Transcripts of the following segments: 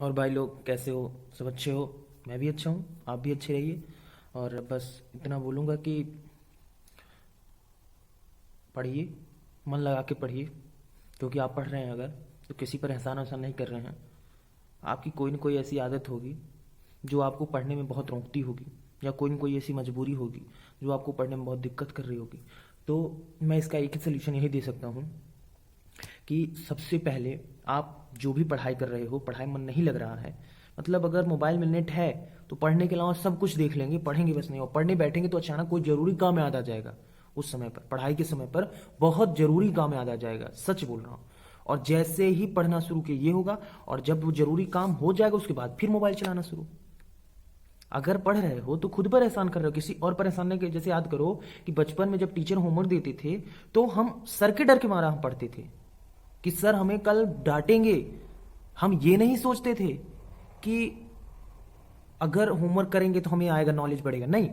और भाई लोग कैसे हो? सब अच्छे हो? मैं भी अच्छा हूँ, आप भी अच्छे रहिए। और बस इतना बोलूँगा कि पढ़िए, मन लगा के पढ़िए। क्योंकि आप पढ़ रहे हैं अगर, तो किसी पर एहसान वहसान नहीं कर रहे हैं। आपकी कोई न कोई ऐसी आदत होगी जो आपको पढ़ने में बहुत रोकती होगी, या कोई न कोई ऐसी मजबूरी होगी जो आपको पढ़ने में बहुत दिक्कत कर रही होगी। तो मैं इसका एक ही सलूशन यही दे सकता हूँ कि सबसे पहले आप जो भी पढ़ाई कर रहे हो, पढ़ाई मन नहीं लग रहा है, मतलब अगर मोबाइल में नेट है तो पढ़ने के अलावा सब कुछ देख लेंगे, पढ़ेंगे बस नहीं। और पढ़ने बैठेंगे तो अचानक कोई जरूरी काम याद आ जाएगा। उस समय पर, पढ़ाई के समय पर बहुत जरूरी काम याद आ जाएगा, सच बोल रहा हूँ। और जैसे ही पढ़ना शुरू किए ये होगा, और जब वो जरूरी काम हो जाएगा उसके बाद फिर मोबाइल चलाना शुरू। अगर पढ़ रहे हो तो खुद पर एहसान कर रहे हो, किसी और पर एहसान नहीं। कि जैसे याद करो कि बचपन में जब टीचर होमवर्क देते थे तो हम सर के डर के मारा हम पढ़ते थे कि सर हमें कल डांटेंगे। हम ये नहीं सोचते थे कि अगर होमवर्क करेंगे तो हमें आएगा, नॉलेज बढ़ेगा, नहीं,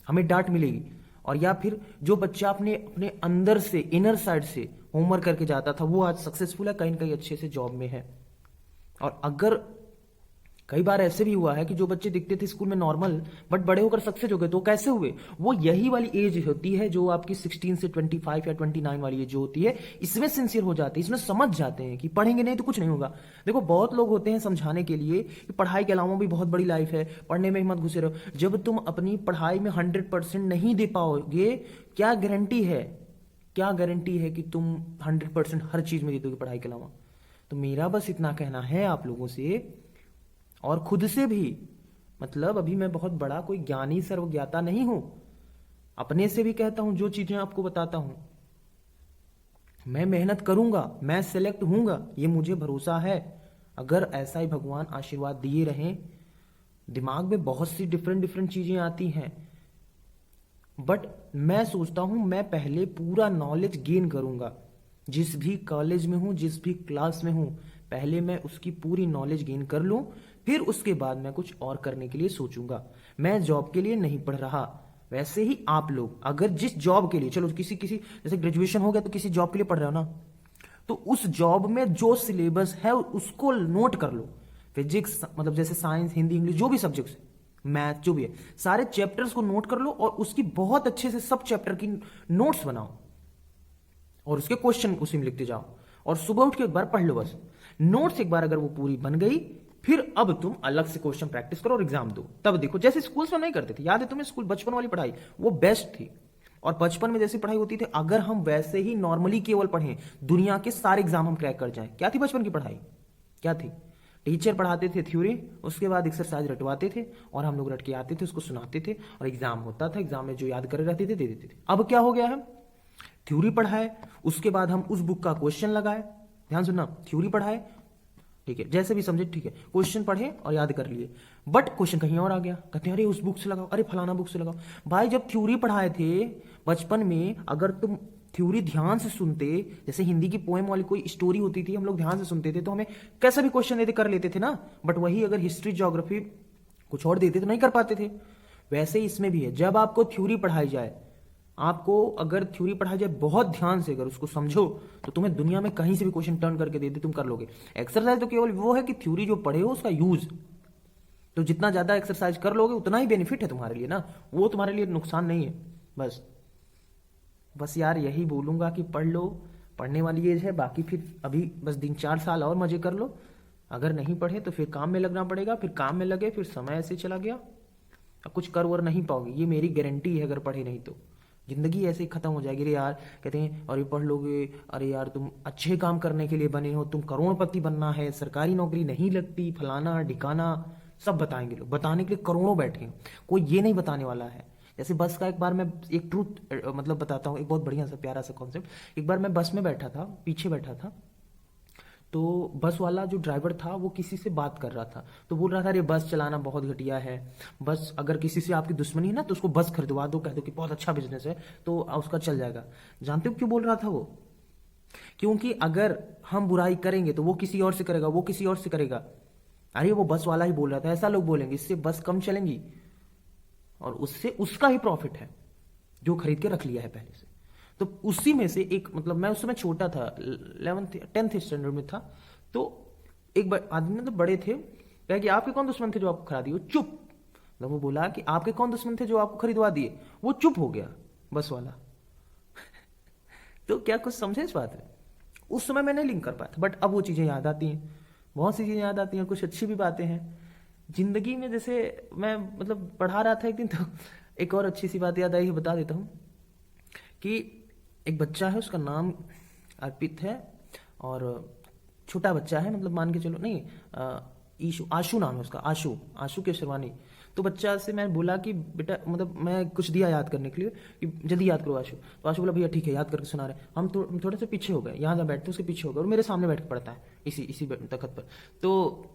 हमें डांट मिलेगी। और या फिर जो बच्चा अपने अपने अंदर से, इनर साइड से होमवर्क करके जाता था, वो आज सक्सेसफुल है, कहीं ना कहीं अच्छे से जॉब में है। और अगर कई बार ऐसे भी हुआ है कि जो बच्चे दिखते थे स्कूल में नॉर्मल, बट बड़े होकर सक्सेस हो गए, तो कैसे हुए? वो यही वाली एज होती है जो आपकी 16 से 25 या 29 वाली एज जो होती है, इसमें सिंसियर हो जाते हैं, इसमें समझ जाते हैं कि पढ़ेंगे नहीं तो कुछ नहीं होगा। देखो, बहुत लोग होते हैं समझाने के लिए कि पढ़ाई के अलावा भी बहुत बड़ी लाइफ है, पढ़ने में ही मत घुसे रहो। जब तुम अपनी पढ़ाई में 100% नहीं दे पाओगे, क्या गारंटी है, क्या गारंटी है कि तुम 100% हर चीज में दे दोगे पढ़ाई के अलावा? तो मेरा बस इतना कहना है आप लोगों से, और खुद से भी। मतलब अभी मैं बहुत बड़ा कोई ज्ञानी सर्वज्ञाता नहीं हूं, अपने से भी कहता हूं, जो चीजें आपको बताता हूं, मैं मेहनत करूंगा, मैं सिलेक्ट हूंगा, ये मुझे भरोसा है। अगर ऐसा ही भगवान आशीर्वाद दिए रहें। दिमाग में बहुत सी डिफरेंट डिफरेंट चीजें आती हैं, बट मैं सोचता हूं मैं पहले पूरा नॉलेज गेन करूंगा। जिस भी कॉलेज में हूं, जिस भी क्लास में हूं, पहले मैं उसकी पूरी नॉलेज गेन कर लूं, फिर उसके बाद मैं कुछ और करने के लिए सोचूंगा। मैं जॉब के लिए नहीं पढ़ रहा। वैसे ही आप लोग अगर जिस जॉब के लिए, चलो किसी किसी जैसे ग्रेजुएशन हो गया तो किसी जॉब के लिए पढ़ रहे हो ना, तो उस जॉब में जो सिलेबस है उसको नोट कर लो। फिजिक्स, मतलब जैसे साइंस, हिंदी, इंग्लिश, जो भी सब्जेक्ट्स, मैथ, जो भी है, सारे चैप्टर्स को नोट कर लो और उसकी बहुत अच्छे से सब चैप्टर की नोट्स बनाओ, और उसके क्वेश्चन उसी में लिखते जाओ। और सुबह उठ के एक बार पढ़ लो बस। नोट्स एक बार अगर वो पूरी बन गई, फिर अब तुम अलग से क्वेश्चन प्रैक्टिस करो और एग्जाम दो। तब देखो, जैसे स्कूल में नहीं करते थे, याद है तुम्हें? स्कूल बचपन वाली पढ़ाई वो बेस्ट थी। और बचपन में जैसी पढ़ाई होती थी, अगर हम वैसे ही नॉर्मली केवल पढ़ें, दुनिया के सारे एग्जाम हम क्रैक कर जाएं। क्या थी बचपन की पढ़ाई? क्या थी? टीचर पढ़ाते थे थ्योरी, उसके बाद एक्सरसाइज रटवाते थे, और हम लोग रट के आते थे, उसको सुनाते थे, और एग्जाम होता था। एग्जाम में जो याद करे रहते थे दे देते थे। अब क्या हो गया है? थ्योरी पढ़ाए, उसके बाद हम उस बुक का क्वेश्चन लगाए। ध्यान सुनना, थ्योरी पढ़ाए, ठीक है, जैसे भी समझे, ठीक है, क्वेश्चन पढ़े और याद कर लिए, बट क्वेश्चन कहीं और आ गया। कहते हैं अरे उस बुक से लगाओ, अरे फलाना बुक से लगाओ। भाई जब थ्योरी पढ़ाए थे बचपन में, अगर तुम थ्योरी ध्यान से सुनते, जैसे हिंदी की पोएम वाली कोई स्टोरी होती थी, हम लोग ध्यान से सुनते थे, तो हमें कैसा भी क्वेश्चन देते कर लेते थे ना। बट वही अगर हिस्ट्री, ज्योग्राफी कुछ और देते तो नहीं कर पाते थे। वैसे ही इसमें भी है, जब आपको थ्योरी पढ़ाई जाए, आपको अगर थ्योरी पढ़ाई जाए बहुत ध्यान से, अगर उसको समझो, तो तुम्हें दुनिया में कहीं से भी क्वेश्चन टर्न करके दे दे, तुम कर लोगे। एक्सरसाइज तो केवल वो है कि थ्योरी जो पढ़े हो उसका यूज, तो जितना ज्यादा एक्सरसाइज कर लोगे उतना ही बेनिफिट है तुम्हारे लिए ना, वो तुम्हारे लिए नुकसान नहीं है। बस बस यार यही बोलूंगा कि पढ़ लो, पढ़ने वाली एज है। बाकी फिर अभी बस 3-4 साल और मजे कर लो। अगर नहीं पढ़े तो फिर काम में लगना पड़ेगा, फिर काम में लगे, फिर समय ऐसे चला गया, अब कुछ कर वर नहीं पाओगे, ये मेरी गारंटी है। अगर पढ़े नहीं तो जिंदगी ऐसे ही खत्म हो जाएगी। अरे यार, कहते हैं और ये पढ़ लोगे, अरे यार तुम अच्छे काम करने के लिए बने हो, तुम करोड़पति बनना है, सरकारी नौकरी नहीं लगती, फलाना ढिकाना, सब बताएंगे लोग। बताने के लिए करोड़ों बैठे हैं, कोई ये नहीं बताने वाला है। जैसे बस का एक बार मैं एक ट्रूथ मतलब बताता हूँ, एक बहुत बढ़िया सा प्यारा सा कॉन्सेप्ट। एक बार मैं बस में बैठा था, पीछे बैठा था, तो बस वाला जो ड्राइवर था वो किसी से बात कर रहा था, तो बोल रहा था अरे बस चलाना बहुत घटिया है, बस अगर किसी से आपकी दुश्मनी है ना तो उसको बस खरीदवा दो, कह दो कि बहुत अच्छा बिजनेस है, तो उसका चल जाएगा। जानते हो क्यों बोल रहा था वो? क्योंकि अगर हम बुराई करेंगे तो वो किसी और से करेगा, वो किसी और से करेगा। अरे वो बस वाला ही बोल रहा था, ऐसा लोग बोलेंगे इससे बस कम चलेंगी, और उससे उसका ही प्रॉफिट है जो खरीद के रख लिया है पहले से। तो उसी में से एक, मतलब मैं उस समय छोटा था, 11th 10th स्टैंडर्ड में था, तो एक आदमी, मतलब बड़े थे, कहा कि आपके कौन दुश्मन थे जो आपको खरीदा दिए, वो चुप। मतलब वो बोला कि आपके कौन दुश्मन थे जो आपको खरीदवा दिए, वो चुप हो गया, बस वाला। तो क्या कुछ समझे इस बात में? उस समय मैं नहीं लिंक कर पाया था, बट अब वो चीज़ें याद आती हैं, बहुत सी चीज़ें याद आती हैं, कुछ अच्छी भी बातें हैं जिंदगी में। जैसे मैं मतलब पढ़ा रहा था एक दिन, तो एक और अच्छी सी बात याद आई, बता देता हूँ कि एक बच्चा है, उसका नाम अर्पित है, और छोटा बच्चा है, मतलब मान के चलो, नहीं ईशु, आशु नाम है उसका, आशु, आशु के शर्वानी। तो बच्चा से मैं बोला कि बेटा, मतलब मैं कुछ दिया याद करने के लिए कि जल्दी याद करो आशु। तो आशु बोला भैया ठीक है, याद करके सुना रहे। हम थोड़े से पीछे हो गए, यहाँ जहाँ बैठते उसके पीछे हो गए, और मेरे सामने बैठ के पढ़ता है इसी इसी तखत पर। तो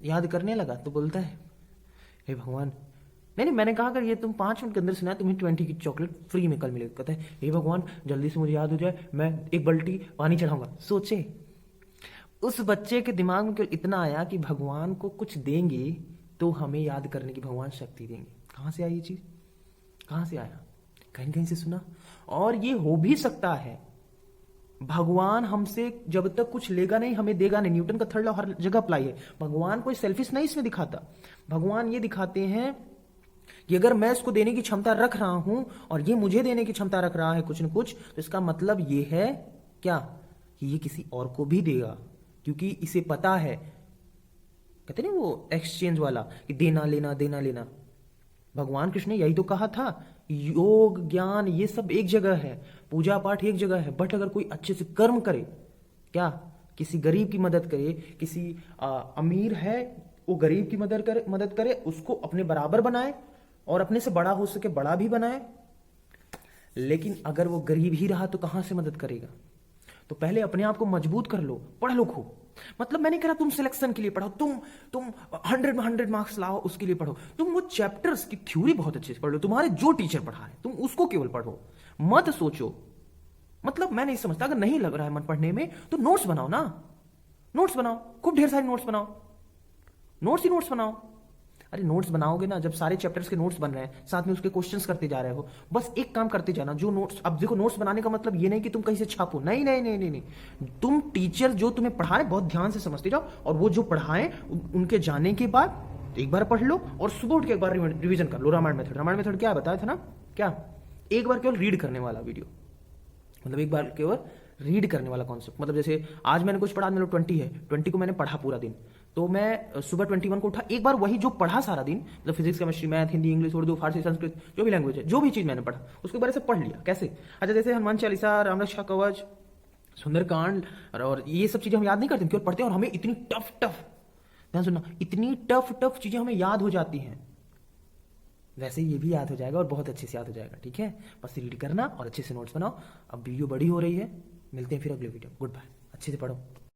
याद करने लगा तो बोलता है, हे भगवान, नहीं मैंने कहा अगर ये तुम 5 मिनट के अंदर सुना तुम्हें 20 की चॉकलेट फ्री में कल मिलेगी। कहता है हे भगवान जल्दी से मुझे याद हो जाए, मैं एक बाल्टी पानी चढ़ाऊंगा। सोचे उस बच्चे के दिमाग में इतना आया कि भगवान को कुछ देंगे तो हमें याद करने की भगवान शक्ति देंगे। कहाँ से आई ये चीज, कहाँ से आया? कहीं कहीं से सुना। और ये हो भी सकता है, भगवान हमसे जब तक कुछ लेगा नहीं हमें देगा नहीं। न्यूटन का थर्ड लॉ हर जगह अप्लाई है। भगवान कोई सेल्फिश नहीं इसमें दिखाता। भगवान ये दिखाते हैं कि अगर मैं इसको देने की क्षमता रख रहा हूं और ये मुझे देने की क्षमता रख रहा है कुछ न कुछ, तो इसका मतलब ये है क्या, कि ये किसी और को भी देगा, क्योंकि इसे पता है। कहते नहीं वो एक्सचेंज वाला, कि देना लेना देना लेना। भगवान कृष्ण ने यही तो कहा था, योग ज्ञान ये सब एक जगह है, पूजा पाठ एक जगह है, बट अगर कोई अच्छे से कर्म करे, क्या किसी गरीब की मदद करे, किसी अमीर है वो गरीब की मदद करे, उसको अपने बराबर बनाए और अपने से बड़ा हो सके बड़ा भी बनाए। लेकिन अगर वो गरीब ही रहा तो कहां से मदद करेगा? तो पहले अपने आप को मजबूत कर लो, पढ़ लो खूब। मतलब मैंने कहा तुम सिलेक्शन के लिए पढ़ो, तुम 100 में 100 मार्क्स लाओ उसके लिए पढ़ो, तुम वो चैप्टर्स की थ्योरी बहुत अच्छे से पढ़ लो, तुम्हारे जो टीचर पढ़ा है तुम उसको केवल पढ़ो, मत सोचो। मतलब मैं नहीं समझता, अगर नहीं लग रहा है मन पढ़ने में तो नोट्स बनाओ ना, नोट्स बनाओ, खूब ढेर सारे नोट्स बनाओ, नोट्स ही नोट्स बनाओ। अरे नोट्स बनाओगे ना, जब सारे चैप्टर्स के नोट्स बन रहे हैं, साथ में उसके क्वेश्चंस करते जा रहे हो, बस एक काम करते जाना, जो नोट्स, अब देखो नोट्स बनाने का मतलब ये नहीं कि तुम कहीं से छापो, नहीं नहीं नहीं नहीं, नहीं। तुम टीचर जो तुम्हें पढ़ा रहे बहुत ध्यान से समझते जाओ, और वो जो पढ़ाएं उनके जाने के बाद एक बार पढ़ लो, और सुबह उठ के एक बार रिविजन कर लो। रामायण मेथड, रामायण मेथड क्या बताया था ना, क्या एक बार केवल रीड करने वाला वीडियो, मतलब एक बार केवल रीड करने वाला कॉन्सेप्ट। मतलब जैसे आज मैंने कुछ पढ़ा, मतलब 20 है, 20 को मैंने पढ़ा पूरा दिन, तो मैं सुबह 21 को उठा, एक बार वही जो पढ़ा सारा दिन, मतलब physics chemistry math Hindi English Urdu Farsi Sanskrit जो भी लैंग्वेज है, जो भी चीज मैंने पढ़ा उसके बारे से पढ़ लिया। कैसे? अच्छा जैसे हनुमान चालीसा, रामरक्षा कवच, सुंदरकांड और ये सब चीजें हम याद नहीं करते, केवल पढ़ते हैं, और हमें इतनी टफ ध्यान सुनना, इतनी टफ चीजें हमें याद हो जाती हैं। वैसे ये भी याद हो जाएगा और बहुत अच्छे से याद हो जाएगा। ठीक है, बस रीड करना और अच्छे से नोट्स बनाओ। अब वीडियो बड़ी हो रही है, मिलते हैं फिर अगले वीडियो। गुड बाय, अच्छे से पढ़ो।